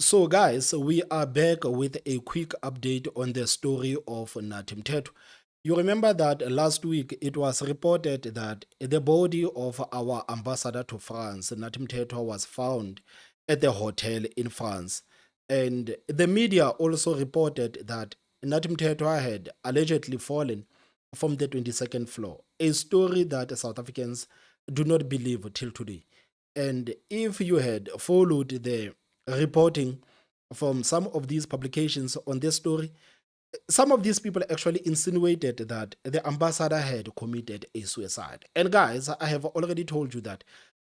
So, guys, we are back with a quick update on the story of Nathi Mthethwa. You remember that last week it was reported that the body of our ambassador to France, Nathi Mthethwa, was found at the hotel in France. And the media also reported that Nathi Mthethwa had allegedly fallen from the 22nd floor, a story that South Africans do not believe till today. And if you had followed the reporting from some of these publications on this story, some of these people actually insinuated that the ambassador had committed a suicide. And guys, I have already told you that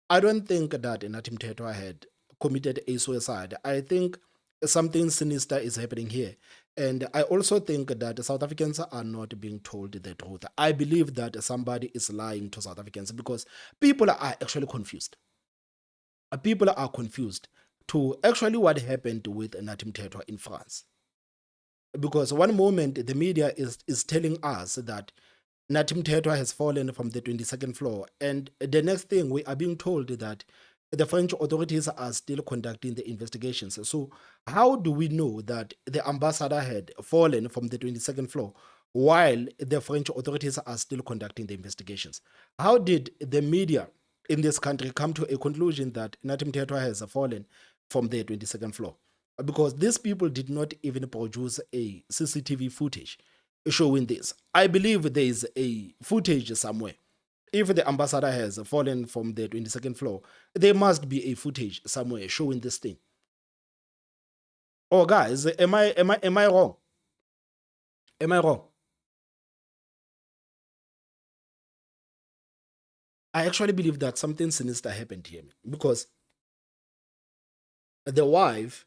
I don't think that Nathi Mthethwa had committed a suicide. I think something sinister is happening here. And I also think that South Africans are not being told the truth. I believe that somebody is lying to South Africans because people are actually confused. People are confused to actually what happened with Nathi Mthethwa in France. Because one moment the media is telling us that Nathi Mthethwa has fallen from the 22nd floor, and the next thing we are being told that the French authorities are still conducting the investigations. So how do we know that the ambassador had fallen from the 22nd floor while the French authorities are still conducting the investigations? How did the media in this country come to a conclusion that Nathi Mthethwa has fallen from the 22nd floor? Because these people did not even produce a CCTV footage showing this. I believe there is a footage somewhere. If the ambassador has fallen from the 22nd floor, there must be a footage somewhere showing this thing. Oh, guys, am I wrong? Am I wrong? I actually believe that something sinister happened here because the wife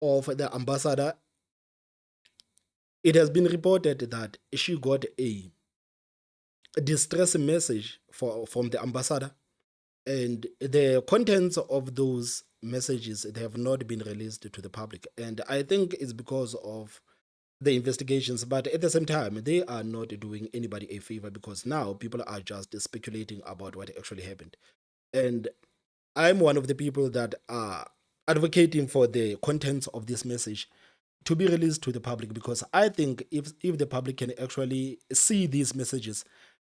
of the ambassador, it has been reported that she got a distress message from the ambassador, and the contents of those messages, they have not been released to the public, and I think it's because of the investigations. But at the same time, they are not doing anybody a favor because now people are just speculating about what actually happened. And I'm one of the people that are advocating for the contents of this message to be released to the public, because I think if the public can actually see these messages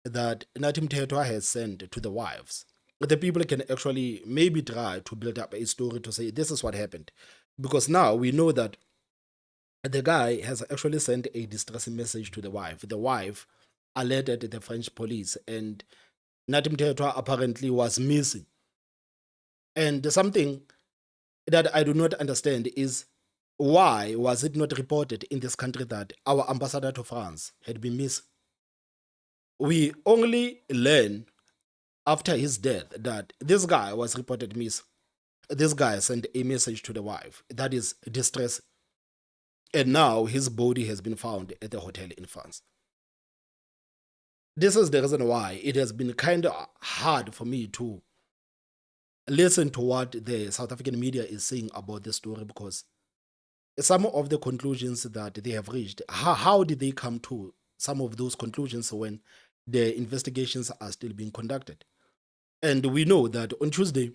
that Nathi Mthethwa has sent to the wives, the people can actually maybe try to build up a story to say this is what happened. Because now we know that the guy has actually sent a distressing message to the wife. The wife alerted the French police, and Nathi Mthethwa apparently was missing. And something that I do not understand is why was it not reported in this country that our ambassador to France had been missing? We only learn after his death that this guy was reported missing. This guy sent a message to the wife that is distress, and now his body has been found at the hotel in France. This is the reason why it has been kind of hard for me to listen to what the South African media is saying about this story, because some of the conclusions that they have reached, how did they come to some of those conclusions when the investigations are still being conducted? And we know that on Tuesday,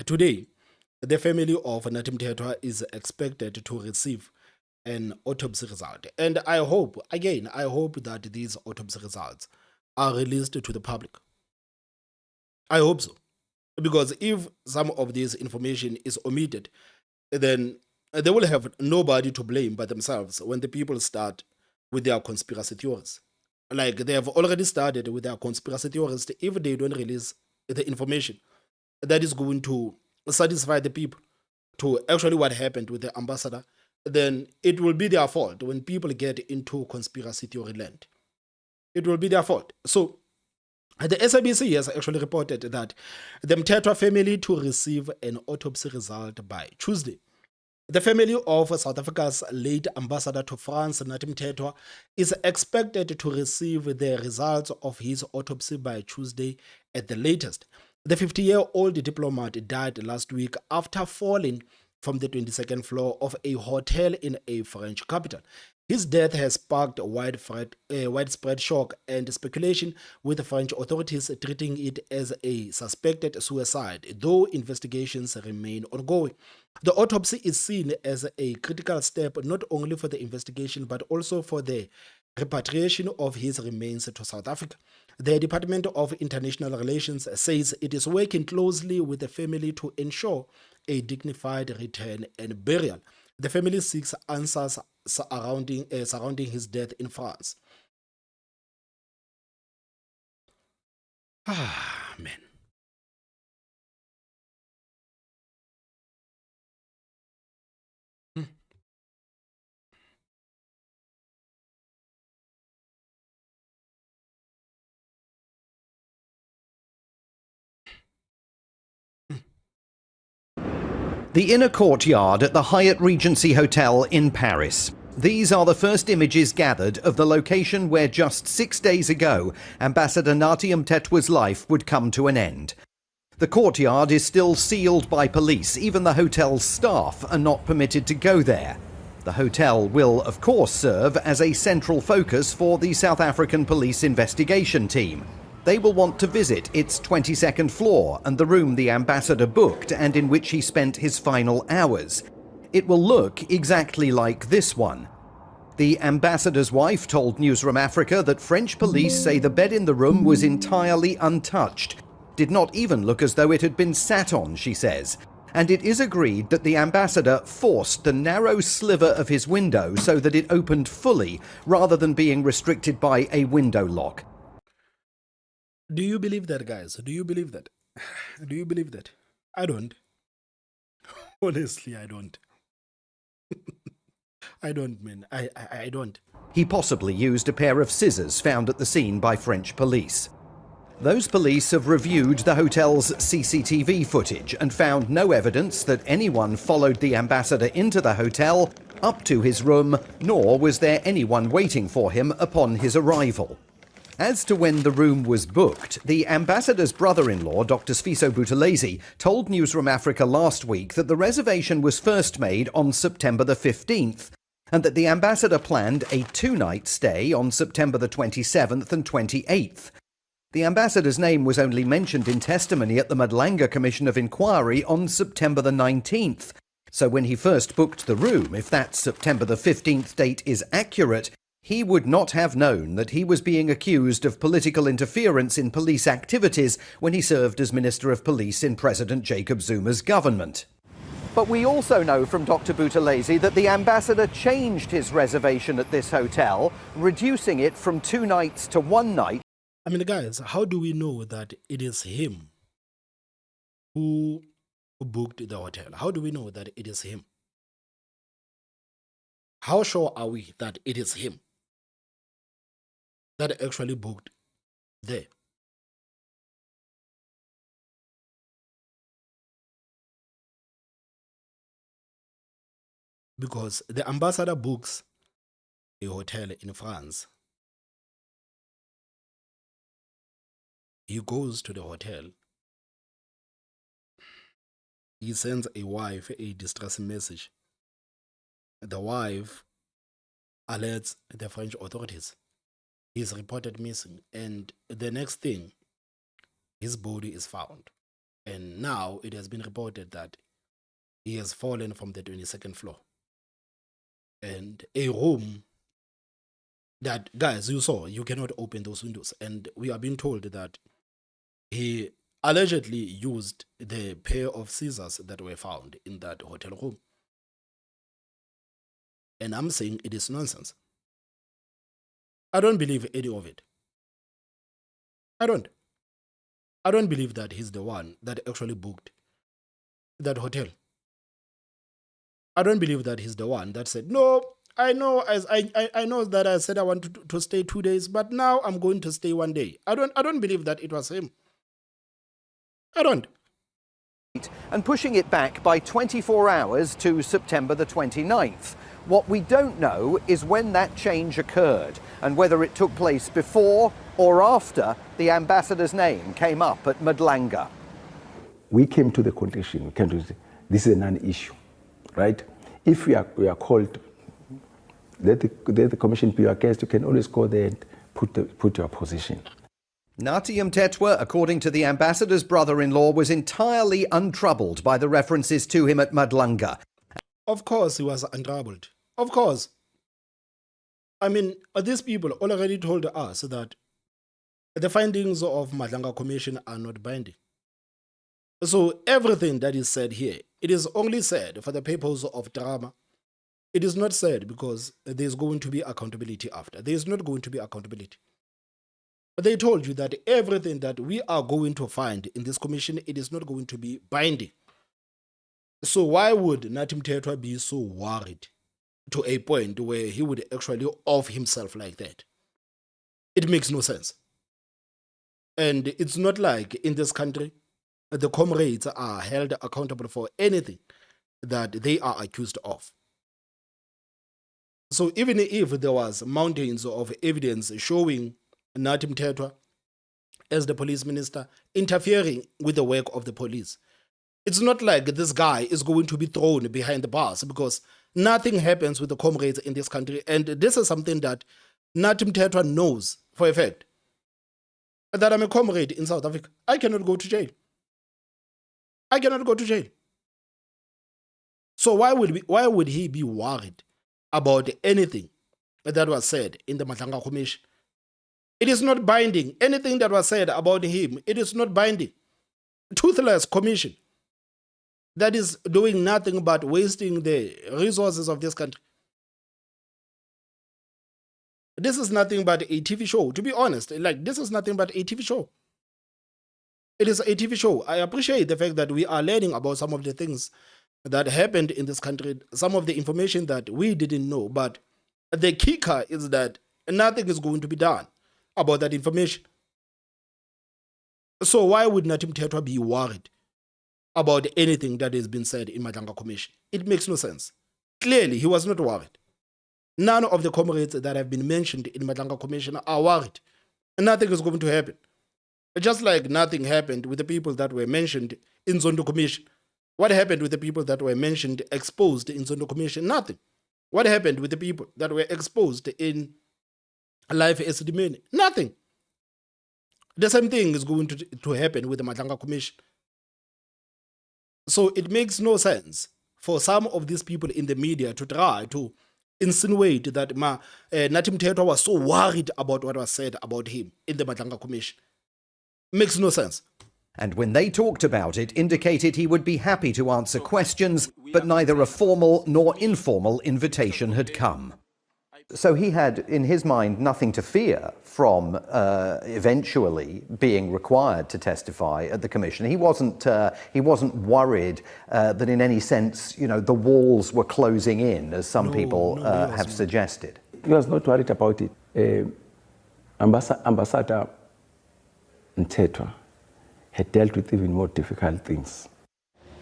today, the family of Nathi Mthethwa is expected to receive an autopsy result. And I hope, again, I hope that these autopsy results are released to the public. I hope so. Because if some of this information is omitted, then they will have nobody to blame but themselves when the people start with their conspiracy theories. Like they have already started with their conspiracy theories. If they don't release the information that is going to satisfy the people to actually what happened with the ambassador, then it will be their fault when people get into conspiracy theory land. It will be their fault. So the SABC has actually reported that the Mthethwa family to receive an autopsy result by Tuesday. The family of South Africa's late ambassador to France, Nathi Mthethwa, is expected to receive the results of his autopsy by Tuesday at the latest. The 50-year-old diplomat died last week after falling from the 22nd floor of a hotel in a French capital. His death has sparked widespread shock and speculation, with the French authorities treating it as a suspected suicide, though investigations remain ongoing. The autopsy is seen as a critical step not only for the investigation but also for the repatriation of his remains to South Africa. The Department of International Relations says it is working closely with the family to ensure a dignified return and burial. The family seeks answers surrounding his death in France. Ah, man. The inner courtyard at the Hyatt Regency Hotel in Paris. These are the first images gathered of the location where just 6 days ago, Ambassador Nathi Mthethwa's life would come to an end. The courtyard is still sealed by police. Even the hotel's staff are not permitted to go there. The hotel will, of course, serve as a central focus for the South African police investigation team. They will want to visit its 22nd floor and the room the ambassador booked and in which he spent his final hours. It will look exactly like this one. The ambassador's wife told Newsroom Africa that French police say the bed in the room was entirely untouched. Did not even look as though it had been sat on, she says. And it is agreed that the ambassador forced the narrow sliver of his window so that it opened fully rather than being restricted by a window lock. Do you believe that, guys? Do you believe that? Do you believe that? I don't. Honestly, I don't. I don't, man. I don't. He possibly used a pair of scissors found at the scene by French police. Those police have reviewed the hotel's CCTV footage and found no evidence that anyone followed the ambassador into the hotel, up to his room, nor was there anyone waiting for him upon his arrival. As to when the room was booked, the ambassador's brother-in-law, Dr. Sfiso Buthelezi, told Newsroom Africa last week that the reservation was first made on September the 15th, and that the ambassador planned a 2-night stay on September the 27th and 28th. The ambassador's name was only mentioned in testimony at the Madlanga Commission of Inquiry on September the 19th. So when he first booked the room, if that September the 15th date is accurate, he would not have known that he was being accused of political interference in police activities when he served as Minister of Police in President Jacob Zuma's government. But we also know from Dr. Buthelezi that the ambassador changed his reservation at this hotel, reducing it from 2 nights to 1 night. I mean, guys, how do we know that it is him who booked the hotel? How do we know that it is him? How sure are we that it is him that actually booked there? Because the ambassador books a hotel in France. He goes to the hotel. He sends a wife a distress message. The wife alerts the French authorities. He is reported missing. And the next thing, his body is found. And now it has been reported that he has fallen from the 22nd floor. And a room that, guys, you saw, you cannot open those windows. And we are being told that he allegedly used the pair of scissors that were found in that hotel room. And I'm saying it is nonsense. I don't believe any of it. I don't believe that he's the one that actually booked that hotel. I don't believe that he's the one that said, no, I know I know that I said I wanted to stay 2 days, but now I'm going to stay 1 day. I don't believe that it was him. I don't. And pushing it back by 24 hours to September the 29th. What we don't know is when that change occurred and whether it took place before or after the ambassador's name came up at Madlanga. We came to the conclusion, this is a non-issue, right? If we are called, let the commission be your guest, you can always go there and put your position. Nathi Mthethwa, according to the ambassador's brother-in-law, was entirely untroubled by the references to him at Madlanga. Of course, he was untroubled. Of course. I mean, these people already told us that the findings of Madlanga Commission are not binding. So everything that is said here, it is only said for the purpose of drama. It is not said because there is going to be accountability after. There is not going to be accountability. But they told you that everything that we are going to find in this commission, it is not going to be binding. So why would Nathi Mthethwa be so worried to a point where he would actually off himself like that? It makes no sense. And it's not like in this country, the comrades are held accountable for anything that they are accused of. So even if there was mountains of evidence showing Nathi Mthethwa as the police minister interfering with the work of the police, it's not like this guy is going to be thrown behind the bars because nothing happens with the comrades in this country. And this is something that Nathi Mthethwa knows for a fact. That I'm a comrade in South Africa. I cannot go to jail. I cannot go to jail. So why would he be worried about anything that was said in the Madlanga Commission? It is not binding. Anything that was said about him, it is not binding. Toothless commission that is doing nothing but wasting the resources of this country. This is nothing but a TV show. To be honest, this is nothing but a TV show. It is a TV show. I appreciate the fact that we are learning about some of the things that happened in this country, some of the information that we didn't know. But the kicker is that nothing is going to be done about that information. So why would Nathi Mthethwa be worried about anything that has been said in Madlanga Commission? It makes no sense. Clearly, he was not worried. None of the comrades that have been mentioned in Madlanga Commission are worried. Nothing is going to happen. Just like nothing happened with the people that were mentioned in Zondo Commission. What happened with the people that were mentioned, exposed in Zondo Commission? Nothing. What happened with the people that were exposed in Life Esidimeni? Nothing. The same thing is going to happen with the Madlanga Commission. So it makes no sense for some of these people in the media to try to insinuate that Nathi Mthethwa was so worried about what was said about him in the Madlanga Commission. Makes no sense. And when they talked about it, indicated he would be happy to answer questions, but neither a formal nor informal invitation had come. So he had, in his mind, nothing to fear from eventually being required to testify at the commission. He wasn't worried that in any sense, the walls were closing in, as some people have suggested. He was not worried about it. Ambassador Mthethwa had dealt with even more difficult things.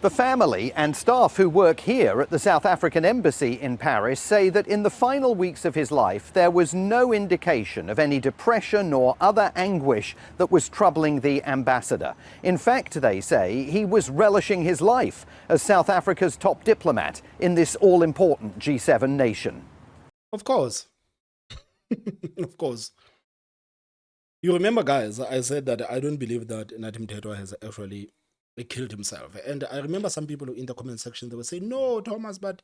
The family and staff who work here at the South African Embassy in Paris say that in the final weeks of his life, there was no indication of any depression or other anguish that was troubling the ambassador. In fact, they say, he was relishing his life as South Africa's top diplomat in this all-important G7 nation. Of course. Of course. You remember, guys, I said that I don't believe that Nathi Mthethwa has actually killed himself. And I remember some people in the comment section, they were saying, no, Thomas, but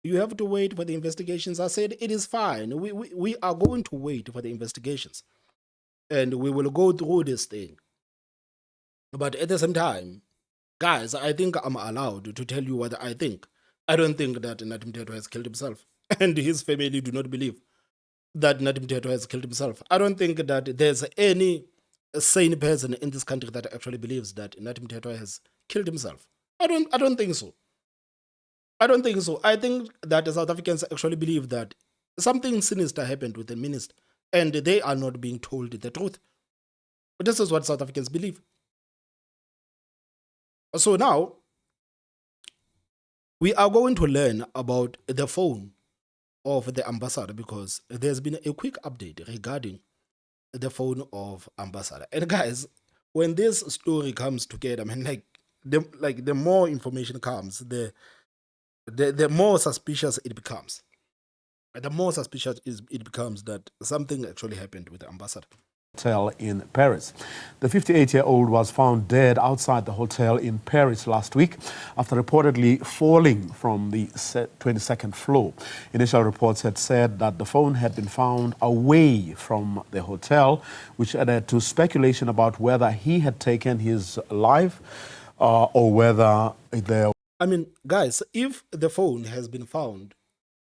you have to wait for the investigations. I said, it is fine. We are going to wait for the investigations. And we will go through this thing. But at the same time, guys, I think I'm allowed to tell you what I think. I don't think that Nathi Mthethwa has killed himself. And his family do not believe that Nathi Mthethwa has killed himself. I don't think that there's any sane person in this country that actually believes that Nathi Mthethwa has killed himself. I don't think so. I don't think so. I think that the South Africans actually believe that something sinister happened with the minister and they are not being told the truth. But this is what South Africans believe. So now, we are going to learn about the phone of the ambassador because there's been a quick update regarding the phone of ambassador. And guys, when this story comes together, I mean, the more information comes, the more suspicious it becomes. The more suspicious it becomes that something actually happened with the ambassador. hotel in Paris. The 58-year-old was found dead outside the hotel in Paris last week after reportedly falling from the 22nd floor. Initial reports had said that the phone had been found away from the hotel, which added to speculation about whether he had taken his life or whether there... I mean, guys, if the phone has been found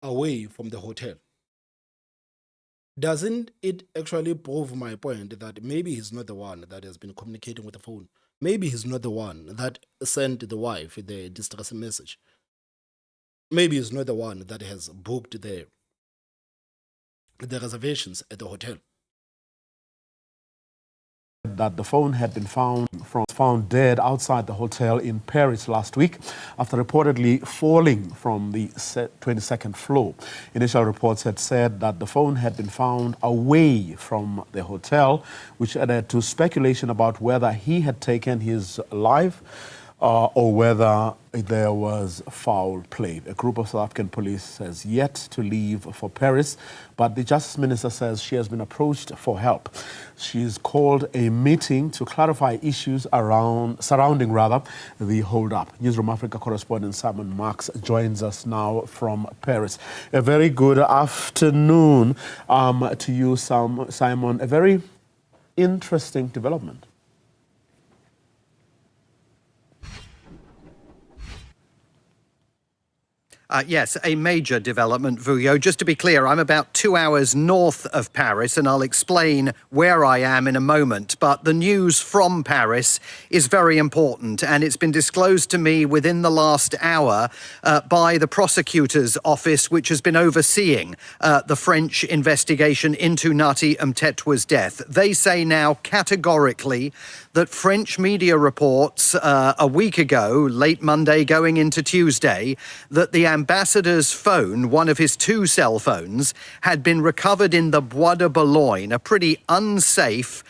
away from the hotel, doesn't it actually prove my point that maybe he's not the one that has been communicating with the phone? Maybe he's not the one that sent the wife the distress message. Maybe he's not the one that has booked the reservations at the hotel. That the phone had been found dead outside the hotel in Paris last week after reportedly falling from the 22nd floor. Initial reports had said that the phone had been found away from the hotel, which added to speculation about whether he had taken his life or whether there was foul play. A group of South African police has yet to leave for Paris, but the Justice Minister says she has been approached for help. She's called a meeting to clarify issues surrounding the hold-up. Newsroom Africa correspondent Simon Marks joins us now from Paris. A very good afternoon to you, Simon. A very interesting development. Yes, a major development, Vuyo. Just to be clear, I'm about 2 hours north of Paris, and I'll explain where I am in a moment. But the news from Paris is very important, and it's been disclosed to me within the last hour by the prosecutor's office, which has been overseeing the French investigation into Nathi Mthethwa's death. They say now categorically that French media reports a week ago, late Monday going into Tuesday, that the ambassador's phone, one of his 2 cell phones, had been recovered in the Bois de Boulogne, a pretty unsafe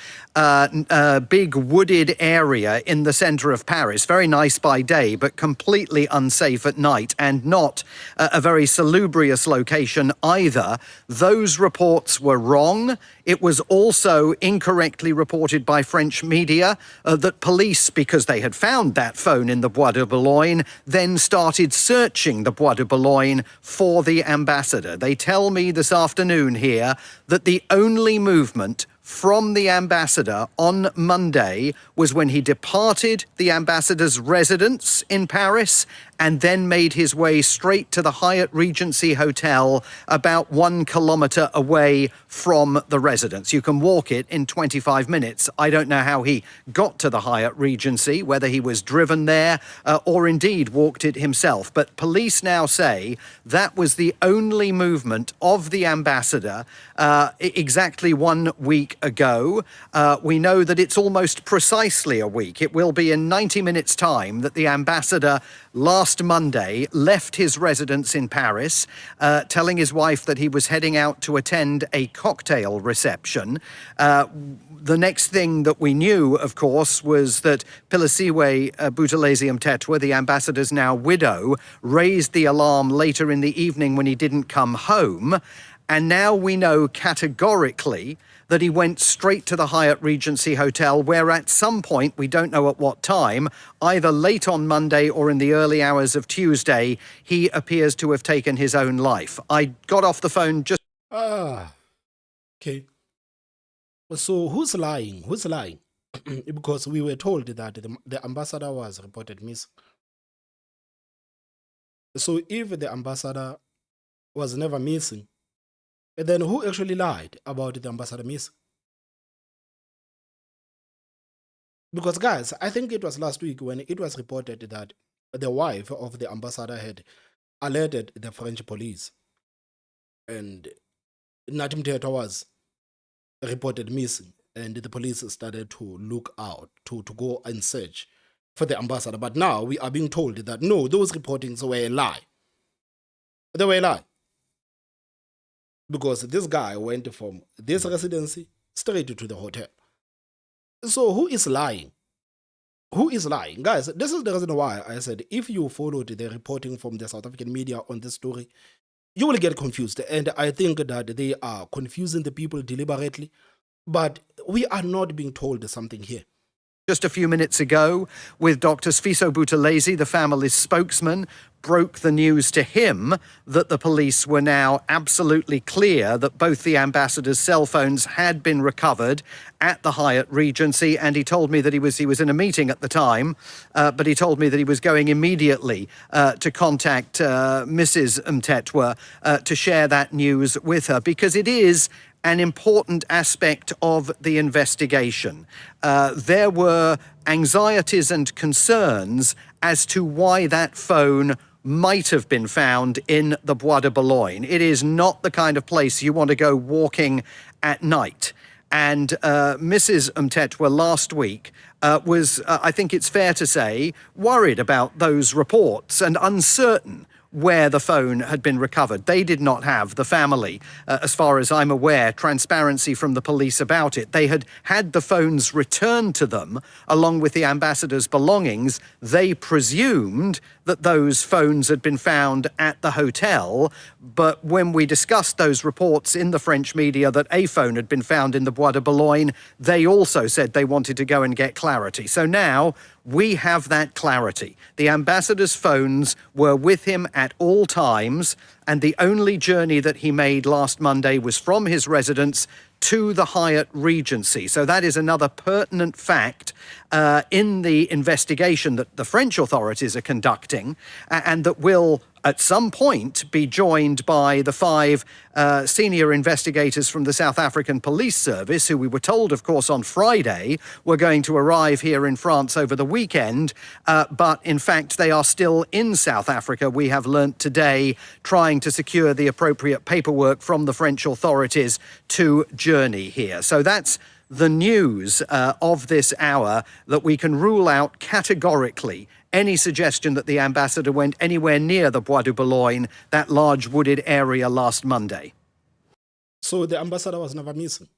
big wooded area in the centre of Paris. Very nice by day, but completely unsafe at night, and not a very salubrious location either. Those reports were wrong. It was also incorrectly reported by French media that police, because they had found that phone in the Bois de Boulogne, then started searching the Bois de Boulogne for the ambassador. They tell me this afternoon here that the only movement from the ambassador on Monday was when he departed the ambassador's residence in Paris and then made his way straight to the Hyatt Regency Hotel about 1 kilometre away from the residence. You can walk it in 25 minutes. I don't know how he got to the Hyatt Regency, whether he was driven there or indeed walked it himself. But police now say that was the only movement of the ambassador exactly 1 week ago. We know that it's almost precisely a week. It will be in 90 minutes' time that the ambassador last Monday left his residence in Paris, telling his wife that he was heading out to attend a cocktail reception. The next thing that we knew, of course, was that Philisiwe Buthelezi Mthethwa, the ambassador's now widow, raised the alarm later in the evening when he didn't come home. And now we know categorically that he went straight to the Hyatt Regency Hotel, where at some point, we don't know at what time, either late on Monday or in the early hours of Tuesday, he appears to have taken his own life. I got off the phone just... Okay. So who's lying? Who's lying? Because we were told that the ambassador was reported missing. So if the ambassador was never missing, then who actually lied about the ambassador missing? Because, guys, I think it was last week when it was reported that the wife of the ambassador had alerted the French police, and Nathi Mthethwa was reported missing, and the police started to look out, to go and search for the ambassador. But now we are being told that no, those reportings were a lie. They were a lie. Because this guy went from this residency straight to the hotel. So who is lying? Who is lying? Guys, this is the reason why I said if you followed the reporting from the South African media on this story, you will get confused. And I think that they are confusing the people deliberately. But we are not being told something here. Just a few minutes ago, with Dr. Sfiso Buthelezi, the family's spokesman, broke the news to him that the police were now absolutely clear that both the ambassador's cell phones had been recovered at the Hyatt Regency, and he told me that he was in a meeting at the time, but he told me that he was going immediately to contact Mrs. Mthethwa to share that news with her, because it is an important aspect of the investigation. There were anxieties and concerns as to why that phone might have been found in the Bois de Boulogne. It is not the kind of place you want to go walking at night. And Mrs. Mthethwa last week was, I think it's fair to say, worried about those reports and uncertain where the phone had been recovered. They did not have, the family, as far as I'm aware, transparency from the police about it. They had had the phones returned to them along with the ambassador's belongings. They presumed that those phones had been found at the hotel, but when we discussed those reports in the French media that a phone had been found in the Bois de Boulogne, they also said they wanted to go and get clarity. So now we have that clarity. The ambassador's phones were with him at all times, and the only journey that he made last Monday was from his residence to the Hyatt Regency. So that is another pertinent fact in the investigation that the French authorities are conducting, and that will at some point be joined by the 5 senior investigators from the South African Police Service, who we were told, of course, on Friday were going to arrive here in France over the weekend. But in fact, they are still in South Africa, we have learnt today, trying to secure the appropriate paperwork from the French authorities to journey here. So that's the news of this hour, that we can rule out categorically any suggestion that the ambassador went anywhere near the Bois de Boulogne, that large wooded area, last Monday. So the ambassador was never missing.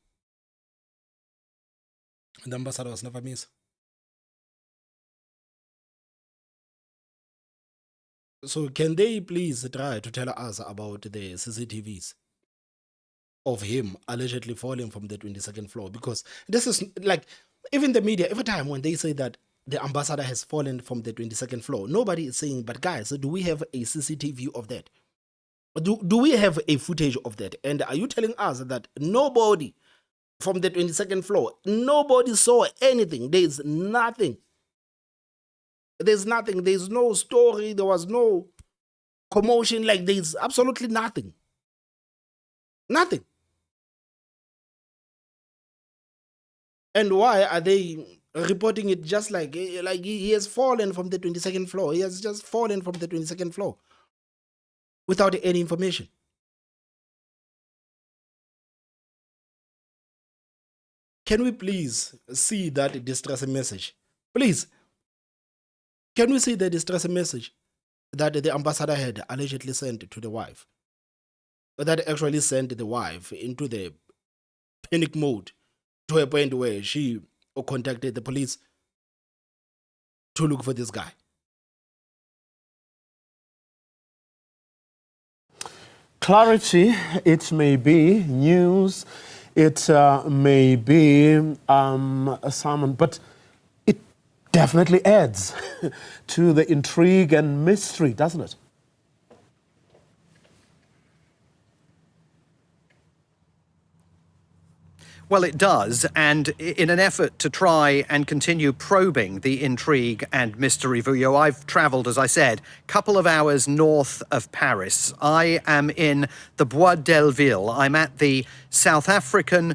The ambassador was never missing. So can they please try to tell us about the CCTVs of him allegedly falling from the 22nd floor? Because this is like, even the media, every time when they say that the ambassador has fallen from the 22nd floor, nobody is saying, but guys, do we have a CCTV of that? Do we have a footage of that? And are you telling us that nobody from the 22nd floor, nobody saw anything? There's nothing. There's nothing. There's no story. There was no commotion. Like, there's absolutely nothing. Nothing. And why are they reporting it just like he has fallen from the 22nd floor? He has just fallen from the 22nd floor without any information. Can we please see that distress message? Please. Can we see the distress message that the ambassador had allegedly sent to the wife? That actually sent the wife into the panic mode to a point where she contacted the police to look for this guy. Clarity, it may be news, it may be a sermon, but it definitely adds to the intrigue and mystery, doesn't it? Well, it does, and in an effort to try and continue probing the intrigue and mystery, Vuyo, I've travelled, as I said, a couple of hours north of Paris. I am in the Bois Delville. I'm at the South African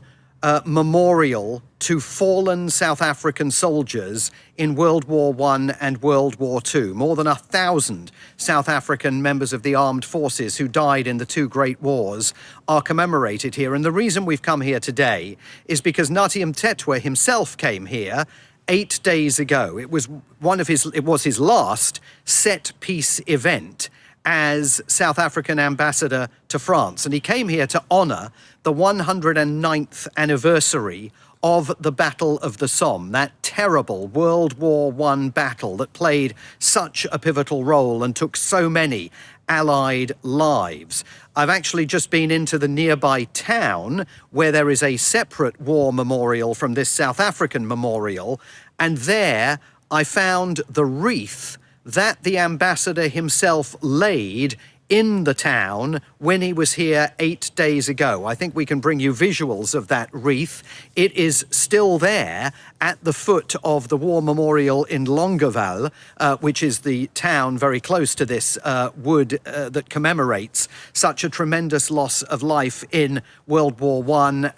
memorial to fallen South African soldiers in World War I and World War II. More than 1,000 South African members of the armed forces who died in the 2 great wars are commemorated here. And the reason we've come here today is because Nathi Mthethwa himself came here 8 days ago. It was his last set-piece event as South African ambassador to France. And he came here to honour the 109th anniversary of the Battle of the Somme, that terrible World War I battle that played such a pivotal role and took so many Allied lives. I've actually just been into the nearby town where there is a separate war memorial from this South African memorial, and there I found the wreath that the ambassador himself laid in the town when he was here 8 days ago. I think we can bring you visuals of that wreath. It is still there at the foot of the war memorial in Longueval, which is the town very close to this wood that commemorates such a tremendous loss of life in World War I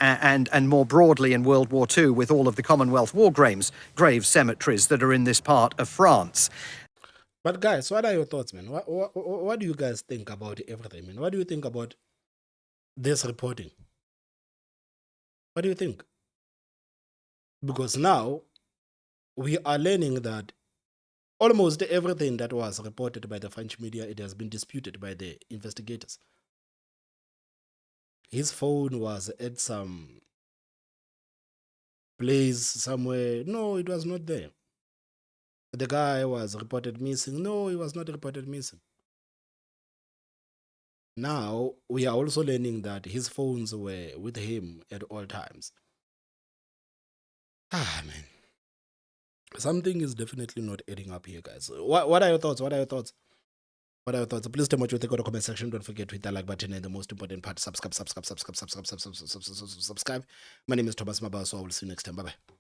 and more broadly in World War II, with all of the Commonwealth war grave cemeteries that are in this part of France. But guys, what are your thoughts, man? What do you guys think about everything, man? What do you think about this reporting? What do you think? Because now we are learning that almost everything that was reported by the French media, it has been disputed by the investigators. His phone was at some place somewhere. No, it was not there. The guy was reported missing. No, he was not reported missing. Now, we are also learning that his phones were with him at all times. Man. Something is definitely not adding up here, guys. What are your thoughts? What are your thoughts? What are your thoughts? Please tell me what you think in the comment section. Don't forget to hit that like button and the most important part, subscribe. My name is Thomas Mabaso. I will see you next time. Bye-bye.